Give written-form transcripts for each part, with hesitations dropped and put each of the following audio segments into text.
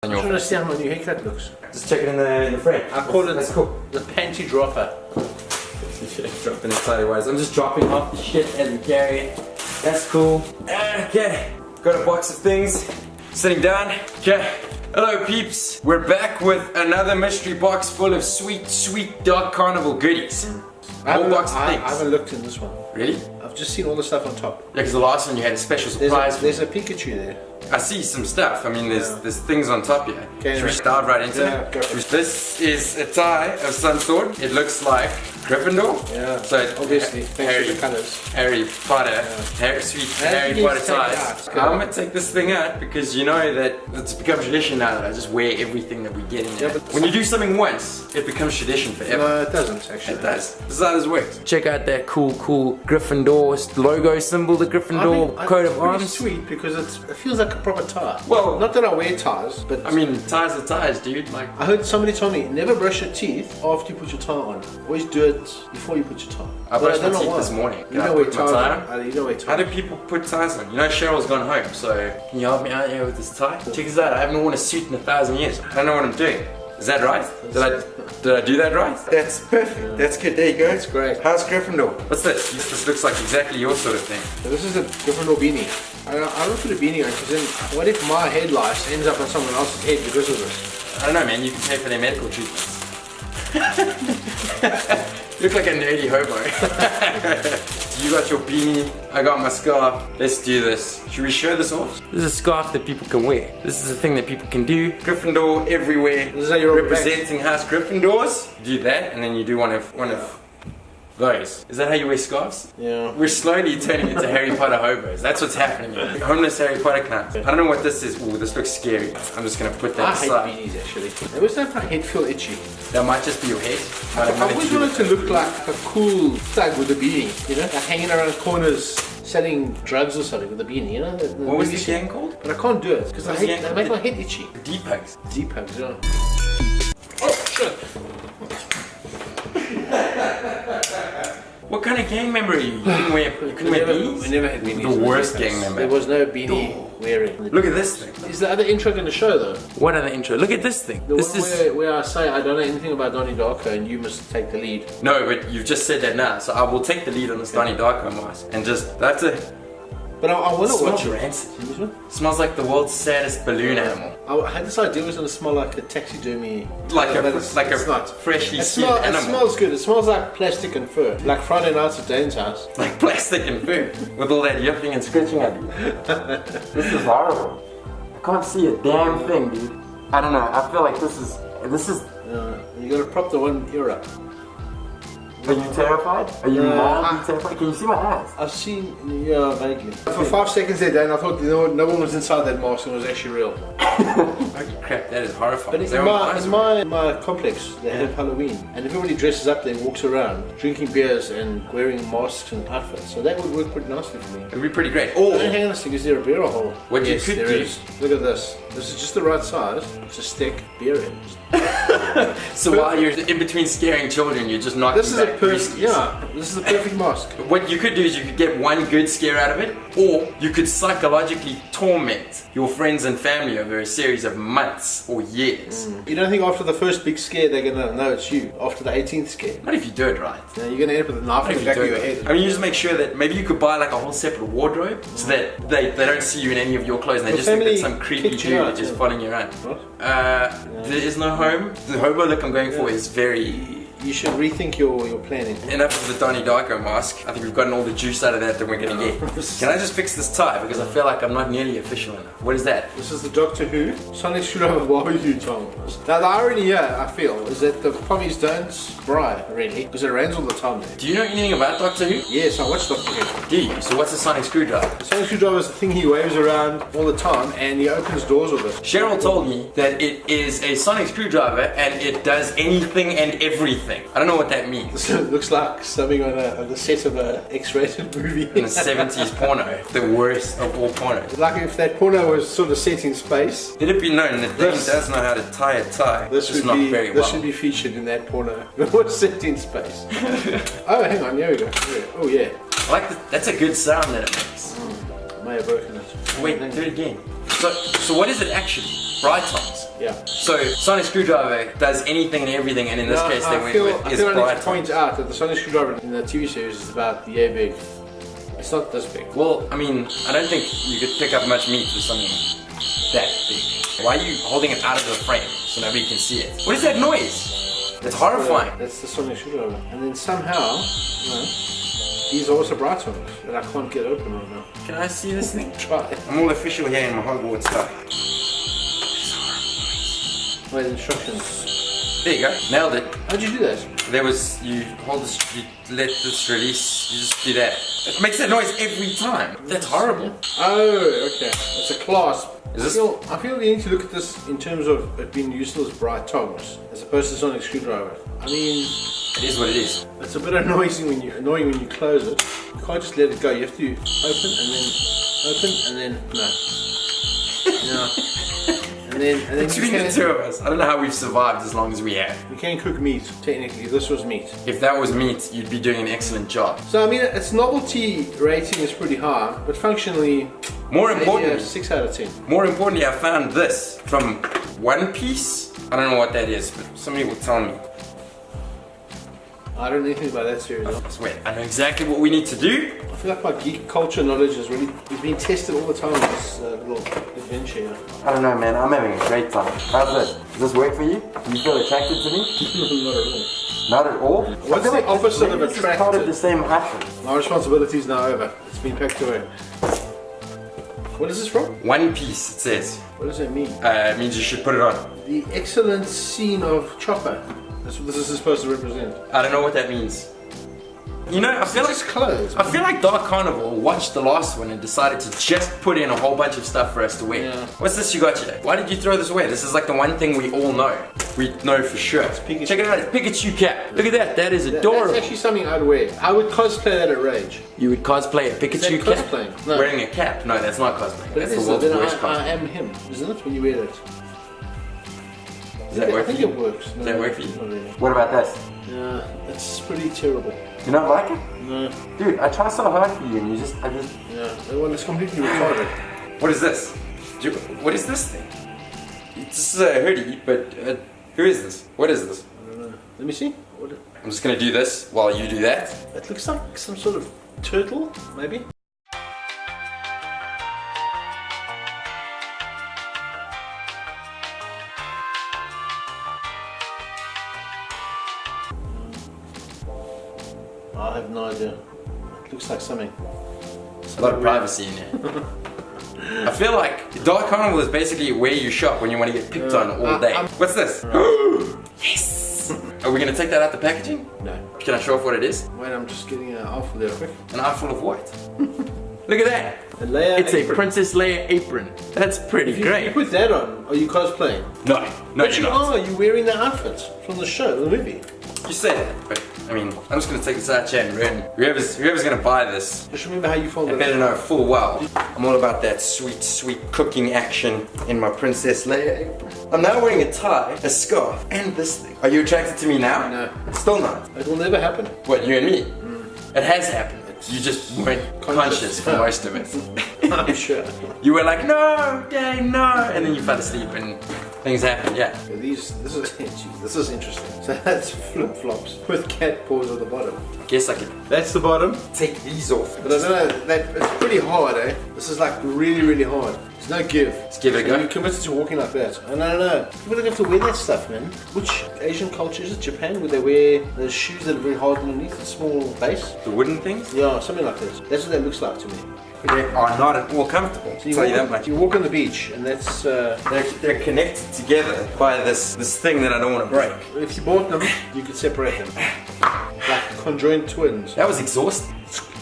I just want to see how my new haircut looks. Just check it in the frame. I call it that's cool. the panty dropper. Dropping it sideways. I'm just dropping off the shit as we carry it. That's cool. Okay, got a box of things. Sitting down. Okay. Hello peeps. We're back with another mystery box full of sweet, sweet Dark Carnival goodies. More box of things. I haven't looked in this one. Really? I've just seen all the stuff on top. Yeah, because the last one you had a special surprise. There's a Pikachu there. I see some stuff. I mean, there's things on top here. Okay, should we dive right into it? Go for it. This is a tie of some sort. It looks like Gryffindor. Yeah. So obviously, thanks to the colours. Harry Potter. Sweet Harry Potter ties. I'm gonna take this thing out because you know that it's become tradition now that I just wear everything that we get in there. When you do something once, it becomes tradition forever. No, it doesn't actually. It does. This is how this works. Check out that cool Gryffindor logo symbol, the Gryffindor coat of arms. It's sweet because it feels like a proper tie. Well, not that I wear ties, but I mean, ties are ties, dude. Like, I heard somebody tell me, never brush your teeth after you put your tie on. Always do it before you put your tie. I brushed my teeth this morning. You don't wear ties. You don't wear ties. How do people put ties on? You know, Cheryl's gone home, so can you help me out here with this tie? Check this out. I haven't worn a suit in 1,000 years. I don't know what I'm doing. Is that right? Did I do that right? That's perfect. Yeah. That's good. There you go. That's great. How's Gryffindor? What's this? This looks like exactly your sort of thing. So this is a Gryffindor beanie. I don't put a beanie on because then what if my head lice ends up on someone else's head because of this? I don't know, man. You can pay for their medical treatments. You look like a nerdy hobo. You got your beanie, I got my scarf. Let's do this. Should we show this off? This is a scarf that people can wear. This is a thing that people can do. Gryffindor everywhere. This is how you're representing House Gryffindors. Do that, and then you do one of those. Is that how you wear scarves? Yeah. We're slowly turning into Harry Potter hobos. That's what's happening here. Homeless Harry Potter clowns. I don't know what this is. Ooh, this looks scary. I'm just gonna put that aside. I hate beanies actually. It was like my head feel itchy. That might just be your head. I always wanted to look like a cool thug with a beanie, you know? Like hanging around corners selling drugs or something with a beanie, you know? What was the gang called? But I can't do it because they make my head itchy. Deep hugs. Deep hugs, yeah. Oh, shit. What kind of gang member are you? You couldn't wear beanies? We never had beanies. The worst gang member. There was no beanie wearing. Look at this thing. Is the other intro going to show though? What other intro? Look at this thing. The this one is where I say I don't know anything about Donnie Darko and you must take the lead. No, but you've just said that now, so I will take the lead on this Donnie Darko mask and just that's it. But I want to smell rancid. Smells like the world's saddest balloon animal. I had this idea it was going to smell like a taxidermy. Like a freshly skinned animal. It smells good. It smells like plastic and fur. Like Friday nights at Dane's house. Like plastic and fur. With all that yipping and scratching at you. This is horrible. I can't see a damn thing, dude. I don't know. I feel like this is. You got to prop the one ear up. Are you terrified? Are you mildly terrified? Can you see my eyes? I've seen, yeah, vaguely. For 5 seconds there, Dan, I thought no one was inside that mask and it was actually real. Holy crap, that is horrifying. But in my complex, they have Halloween, and everybody dresses up there and walks around, drinking beers and wearing masks and outfits. So that would work pretty nicely for me. It would be pretty great. Oh, hang on a second, is there a beer hole? What yes, you could there do. Is. Look at this. This is just the right size. It's a stick beer in. So while you're in between scaring children, you're just knocking this is back a perfect, this is a perfect mask. What you could do is you could get one good scare out of it, or you could psychologically torment your friends and family over a series of months or years. You don't think after the first big scare they're gonna know it's you? After the 18th scare? Not if you do it right. Yeah, you're gonna end up with a knife in the back of your head. I mean, you just make sure that maybe you could buy like a whole separate wardrobe so that they don't see you in any of your clothes and they just think that some creepy dude is just following you around. What? There is no home. The hobo look I'm going for is very... You should rethink your planning. Enough of the Donnie Darko mask. I think we've gotten all the juice out of that we're gonna get. Can I just fix this tie? Because I feel like I'm not nearly official enough. What is that? This is the Doctor Who Sonic Screwdriver barbecue tongs. Now the irony here, I feel, is that the pommies don't fry, really, because it rains all the time there. Do you know anything about Doctor Who? Yes, I watch Doctor Who. Do you? So what's a sonic screwdriver? The sonic screwdriver is the thing he waves around all the time and he opens doors with it. Cheryl told me that it is a sonic screwdriver and it does anything and everything. I don't know what that means. This looks like something on the set of an X-rated movie. In a 70s porno. The worst of all pornos. Like if that porno was sort of set in space. Let it be known that Dane does know how to tie a tie. This should be featured in that porno. It was set in space. Oh, hang on, here we go. Yeah. Oh yeah. I like that's a good sound that it makes. I may have broken it. Wait, do it again. So what is it actually? Fry tongs. Yeah. So sonic screwdriver does anything and everything, and in this case, they went with I is feel I need bright to point out that the sonic screwdriver in the TV series is about yay big. It's not this big. Well, I mean, I don't think you could pick up much meat with something that big. Why are you holding it out of the frame so nobody can see it? What is that noise? That's horrifying. That's the sonic screwdriver. And then somehow, these are also bright ones that I can't get open right now. Can I see this thing? Try. I'm all official here in my Hogwarts stuff. Wait, instructions. There you go, nailed it. How'd you do that? There was, you hold this, you let this release, you just do that. It makes that noise every time. That's horrible. Oh, okay. It's a clasp. Is this? I feel we need to look at this in terms of it being used as bright tongs as opposed to sonic screwdriver. I mean, it is what it is. it's a bit annoying when you close it. You can't just let it go. You have to open and then no. And then Between the two of us, I don't know how we've survived as long as we have. you can cook meat. Technically, if this was meat. If that was meat, you'd be doing an excellent job. So I mean, its novelty rating is pretty high, but functionally, More maybe importantly, a 6 out of 10. More importantly, I found this from One Piece. I don't know what that is, but somebody will tell me. I don't know anything about that series. I swear, I know exactly what we need to do. I feel like my geek culture knowledge is being tested all the time in this little adventure here. I don't know, man. I'm having a great time. How's this? Does this work for you? Do you feel attracted to me? Not at all. Not at all? What's the opposite of This is part of the attracted? same passion. My responsibility is now over. It's been packed away. What is this from? One Piece, it says. What does that mean? It means you should put it on. The excellent scene of Chopper. That's what this is supposed to represent. I don't know what that means. You know, I feel like It's clothes. I feel like Dark Carnival watched the last one and decided to just put in a whole bunch of stuff for us to wear. Yeah. What's this you got here? Why did you throw this away? This is like the one thing we all know. We know for sure. Pikachu. Check it out, it's Pikachu cap. Look at that, that is adorable. That's actually something I'd wear. I would cosplay that at Rage. You would cosplay a Pikachu Is that cap? cosplaying? No. Wearing a cap? No, that's not cosplaying. But That's it the is, world's then worst I cosplay. am him, isn't it? When you wear it. Does that work I for think you? it works. Does that work for you? Not really. What about this? Yeah, it's pretty terrible. You don't like it? No. Dude, I try so hard for you and I just... Yeah, well, it's completely retarded. What is this? What is this thing? This is a hoodie, but who is this? What is this? I don't know. Let me see. What I'm just gonna do this while you do that. it looks like some sort of turtle, maybe? I have no idea. It looks like something. A lot of privacy in here. I feel like Dark Carnival is basically where you shop when you want to get picked on all day. What's this? Yes! Are we gonna take that out the packaging? No. Can I show off what it is? Wait, I'm just getting an outfit there quick. An eye full of what? Look at that! A Leia It's apron. a Princess Leia apron. That's pretty You great. put that on. Are you cosplaying? No, no, But you're you not. are. You're wearing the outfit from the show, the movie. You say that, but I mean, I'm just gonna take this out, chat, and ruin whoever's gonna buy this. Just remember how you fold I it. better know full well. I'm all about that sweet, sweet cooking action in my Princess Leia apron. I'm now wearing a tie, a scarf, and this thing. Are you attracted to me now? No. Still not. It will never happen. What, you and me? It has happened. You just weren't conscious for most of it. I'm sure. You were like, no, Dad, no, and then you fell asleep and things happened, yeah. This is interesting. So that's flip flops with cat paws at the bottom. Guess I could That's the bottom. take these off. But I don't know. That it's pretty hard, eh? This is like really, really hard. There's no give. Let's give it a So go. you're committed to walking like that. And I don't know. People don't have to wear that stuff, man. Which Asian culture is it? Japan? Would they wear those shoes that are very hard underneath, a small base? The wooden things? Yeah, something like this. That's what that looks like to me. They are not at all comfortable. So I'll tell you that much. you walk on the beach, and that's. They're connected together by this thing that I don't want to break. If you bought them, you could separate them. Like conjoined twins. That was exhausting.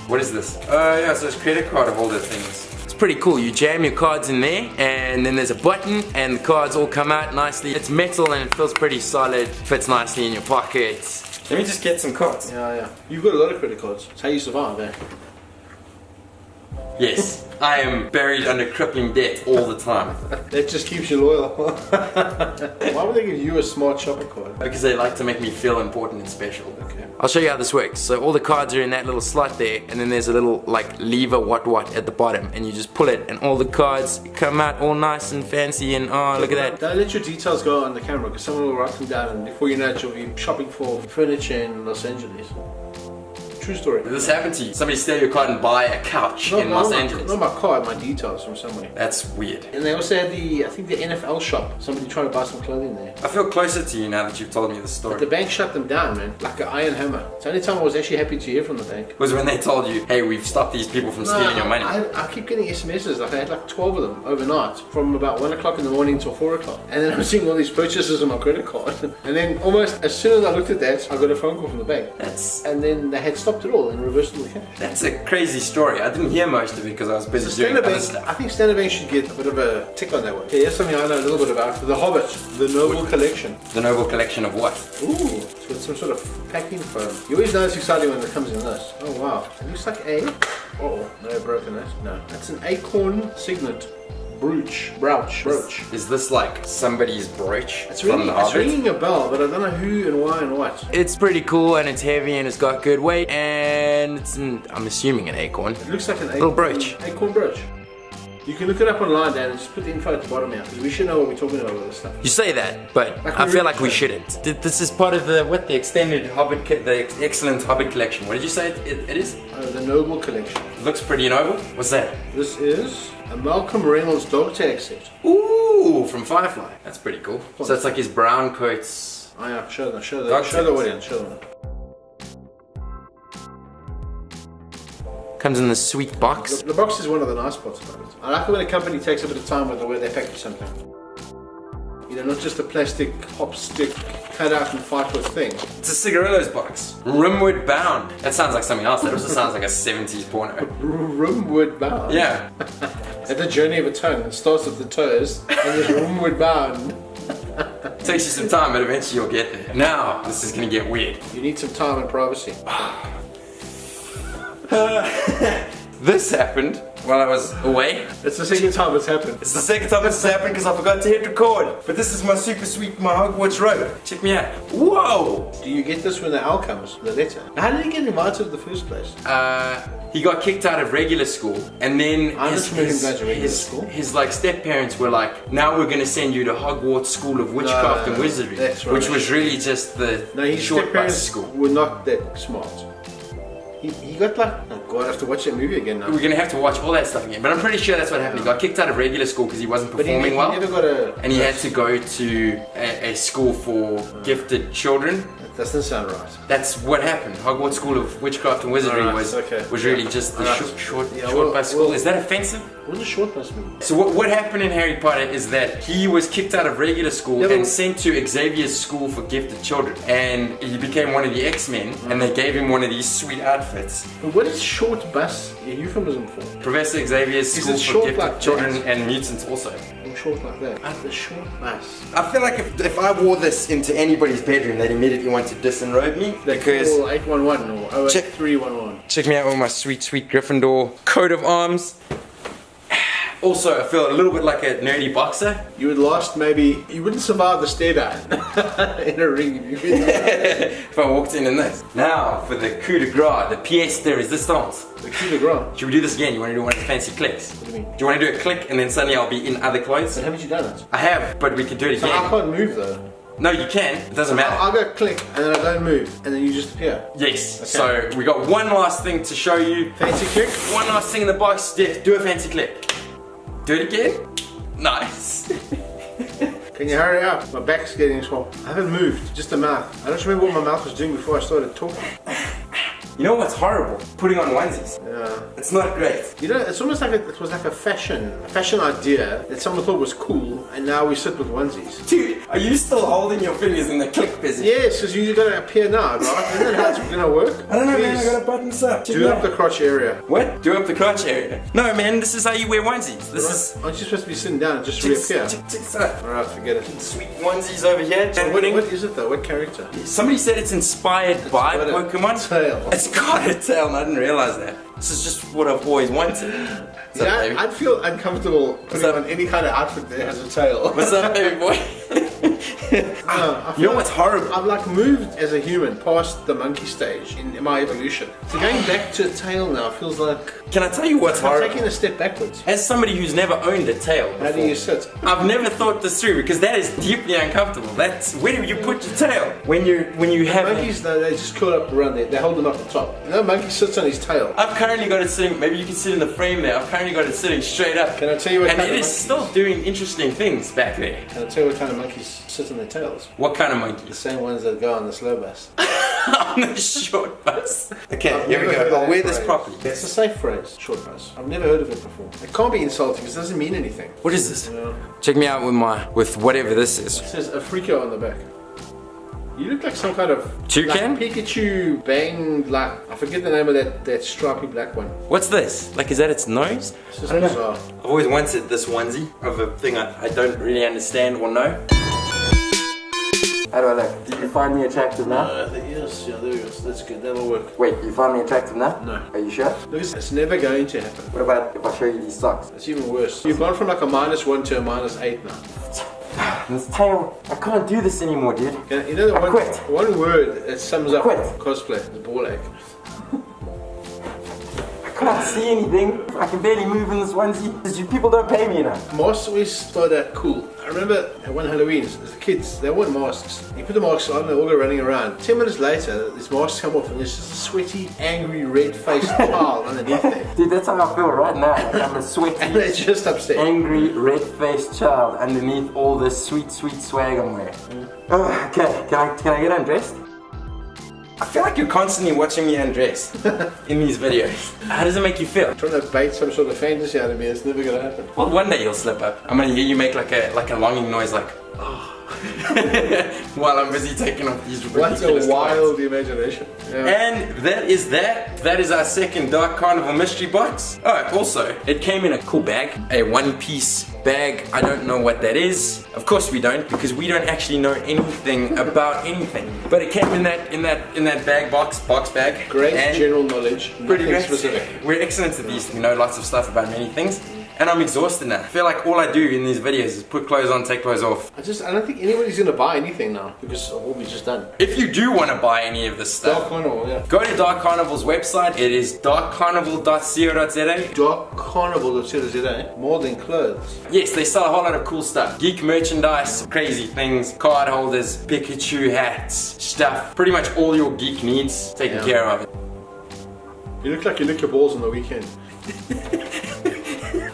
What is this? Oh yeah, so it's credit card holder things. It's pretty cool. You jam your cards in there and then there's a button and the cards all come out nicely. It's metal and it feels pretty solid. Fits nicely in your pockets. Let me just get some cards. Yeah, yeah. You've got a lot of credit cards. It's how you survive, eh? Yes. I am buried under crippling debt all the time. That just keeps you loyal. Why would they give you a smart shopper card? Because they like to make me feel important and special. Okay. I'll show you how this works. So all the cards are in that little slot there, and then there's a little like lever what at the bottom, and you just pull it, and all the cards come out all nice and fancy, and oh, look at that. Don't let your details go on the camera, because someone will write them down, and before you know it, you'll be shopping for furniture in Los Angeles. True story. Did this happen to you? Somebody steal your card and buy a couch in Los Angeles? Not my card, my details from somewhere. That's weird. And they also had I think the NFL shop. Somebody trying to buy some clothing there. I feel closer to you now that you've told me the story. But the bank shut them down, man. Like an iron hammer. It's the only time I was actually happy to hear from the bank. Was when they told you, hey, we've stopped these people from stealing your money. I keep getting SMSs. Like I had like 12 of them overnight, from about 1 o'clock in the morning till 4 o'clock. And then I'm seeing all these purchases on my credit card. And then almost as soon as I looked at that, I got a phone call from the bank. And then they had stopped it all and reversed the cash. That's a crazy story. I didn't hear most of it because I was busy doing other stuff. I think Standard Bank should get a bit of a tick on that one. Okay, here's something I know a little bit about. The Hobbit, the Noble Collection. The Noble Collection of what? Ooh, it's with some sort of packing foam. You always know it's exciting when it comes in this. Oh wow, it looks like a... Uh-oh, no, broken that. No, that's an acorn signet. Brooch. Is this like somebody's brooch It's from the Hobbit? ringing a bell, but I don't know who and why and what. It's pretty cool, and it's heavy, and it's got good weight, and it's I'm assuming an acorn. It looks like an little brooch. Acorn brooch. You can look it up online, Dan, and just put the info at the bottom here, because we should know what we're talking about with this stuff. You say that, but Like I feel like we shouldn't. This is part of the extended Hobbit, the excellent Hobbit collection. What did you say it is? The Noble Collection. Looks pretty noble. What's that? This is a Malcolm Reynolds dog tag set. Ooh, from Firefly. That's pretty cool. So it's like his brown coats. Oh yeah, show the audience. Comes in this sweet box. The box is one of the nice parts about it. I like it when a company takes a bit of time with the way they package something. You know, not just a plastic hop stick cut out and fight with thing. It's a cigarillos box. Rimwood bound. That sounds like something else. That also sounds like a 70s porno. Rimwood bound? Yeah. At the journey of a tongue, it starts at the toes and is rimwood bound. Takes you some time, but eventually you'll get there. Now, this is gonna get weird. You need some time and privacy. This happened while I was away. It's the second time it's happened. It's the second time this has happened because I forgot to hit record. But this is my super sweet, my Hogwarts robe. Check me out. Whoa! Do you get this when the owl comes, the letter? How did he get invited in the first place? He got kicked out of regular school, and then his like step parents were like, now we're gonna send you to Hogwarts School of Witchcraft and Wizardry, that's right. Which was really just the his short step bus parents school. were not that smart. He got like, oh god, I have to watch that movie again now. We're gonna have to watch all that stuff again, but I'm pretty sure that's what happened. He got kicked out of regular school because he wasn't performing well, and he had to go to a school for gifted children. That doesn't sound right. That's what happened. Hogwarts School of Witchcraft and Wizardry was really just the short bus school. Is that offensive? What was a short bus movie? So what happened in Harry Potter is that he was kicked out of regular school and sent to Xavier's school for gifted children, and he became one of the X-Men, and they gave him one of these sweet outfits. But what is short bus a euphemism for? Professor Xavier's school for gifted children and mutants also. Short like that. The short bus. I feel like if I wore this into anybody's bedroom, they'd immediately want to disenrobe me. Because 811 or 08311. Check me out with my sweet Gryffindor coat of arms. Also, I feel a little bit like a nerdy boxer. You would you wouldn't survive the stare down in a ring if I walked in this. Now for the coup de grace, the pièce de résistance. The coup de grace. Should we do this again? You want to do one of the fancy clicks? What do you mean? Do you want to do a click and then suddenly I'll be in other clothes? But haven't you done it? I have, but we can do it again. So I can't move though. No, you can. It doesn't matter. I'll go click and then I don't move and then you just appear. Yes. Okay. So we got one last thing to show you. Fancy click? One last thing in the box. Yeah, do a fancy click. Do it again. Nice. Can you hurry up? My back's getting swollen. I haven't moved, just the mouth. I don't remember what my mouth was doing before I started talking. You know what's horrible? Putting on onesies. Yeah. It's not great. You know, it's almost like it was like a fashion idea that someone thought was cool, and now we sit with onesies. Dude, are you still holding your fingers in the click position? Yes, because you're gonna appear now, right? Isn't that how it's gonna work? I don't know, man. I gotta button this up. Do up the crotch area. What? Do up the crotch area? No, man. This is how you wear onesies. This is. Aren't you supposed to be sitting down and just reappear? Alright, forget it. Sweet onesies over here. So what is it though? What character? Somebody said it's inspired by Pokemon. Tail. It's got a tail. I didn't realize that. This is just what I've always wanted. What's up, baby? I'd feel uncomfortable putting on any kind of outfit that has a tail. What's up, baby boy? You know what's horrible? I've like moved as a human past the monkey stage in my evolution. So going back to a tail now feels like Can I tell you what's I'm horrible? taking a step backwards. As somebody who's never owned a tail before, How do you sit? I've never thought this through because that is deeply uncomfortable. That's where do you put your tail when you have Monkeys though, they just curl up around there. They hold them up the top. You know, monkey sits on his tail. I've currently got it sitting. Maybe you can sit in the frame there. I've currently got it sitting straight up. Can I tell you what And kind it of is monkeys? still doing interesting things back there. Can I tell you what kind of monkeys sit on their tails? What kind of The monkeys? same ones that go on the slow bus. On the short bus. Okay, I've here we never heard go. of I'll wear that this phrase. properly. It's a safe phrase, short bus. I've never heard of it before. It can't be insulting because it doesn't mean anything. What is this? Yeah. Check me out with whatever this is. It says Afrika on the back. You look like some kind of Toucan? like Pikachu bang, like I forget the name of that stripy black one. What's this? Like, is that its nose? It's just I don't know. bizarre. I've always wanted this onesie of a thing I don't really understand or know. How do I look? Did you find me attractive now? Yes, yeah, there we go. That's good. That'll work. Wait, you find me attractive now? No. Are you sure? Look, it's never going to happen. What about if I show you these socks? It's even worse. You've gone from like a -1 to a -8 now. This tail, I can't do this anymore, dude. You know the I quit. one word that sums up quit. cosplay, the ball ache. I can't see anything. I can barely move in this onesie. People don't pay me enough. Masks always started out cool. I remember at one Halloween, as the kids, they wore masks. You put the masks on, they all go running around. 10 minutes later, these masks come off and there's just a sweaty, angry, red-faced child underneath there. Dude, that's how I feel right now. Like I'm a And sweaty, they're just upset. angry, red-faced child underneath all this sweet, sweet swag I'm wearing. Oh, okay, can I get undressed? I feel like you're constantly watching me undress in these videos. How does it make you feel? Trying to bait some sort of fantasy out of me, it's never gonna happen. Well, one day you'll slip up. I'm gonna hear you make like a longing noise, like oh, while I'm busy taking off these ridiculous What a clothes. wild imagination. Yeah. And that is that. That is our second Dark Carnival mystery box. Oh, also, it came in a cool bag, a one-piece bag. I don't know what that is. Of course we don't, because we don't actually know anything about anything. But it came in that bag box bag. Great and general knowledge, pretty nothing great. specific. We're excellent at these. We know lots of stuff about many things. And I'm exhausted now. I feel like all I do in these videos is put clothes on, take clothes off. I don't think anybody's gonna buy anything now because of what we just done. If you do want to buy any of this stuff, Dark Carnival, yeah. go to Dark Carnival's website. It is darkcarnival.co.za. Dark Carnival.co.za. More than clothes. Yes, they sell a whole lot of cool stuff. Geek merchandise, crazy things, card holders, Pikachu hats, stuff. Pretty much all your geek needs taken care of. You look like you lick your balls on the weekend.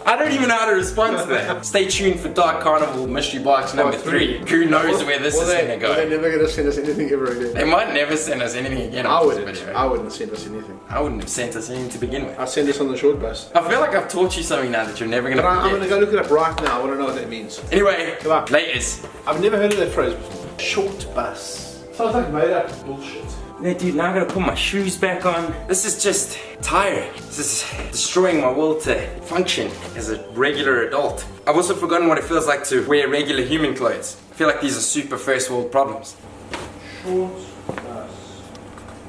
I don't even know how to respond to that. Stay tuned for Dark Carnival Mystery Box number 3. Who knows where this is gonna go? They're never gonna send us anything ever again. They might never send us anything again. I on this wouldn't. video. I wouldn't send us anything. I wouldn't have sent us anything to begin with. I'll send us on the short bus. I feel like I've taught you something now that you're never gonna But I'm forget. gonna go look it up right now. I wanna know what that means. Anyway, Come on. laters. I've never heard of that phrase before. Short bus. Sounds like made up bullshit. Yeah, dude, now I gotta put my shoes back on. This is just tiring. This is destroying my will to function as a regular adult. I've also forgotten what it feels like to wear regular human clothes. I feel like these are super first world problems. Short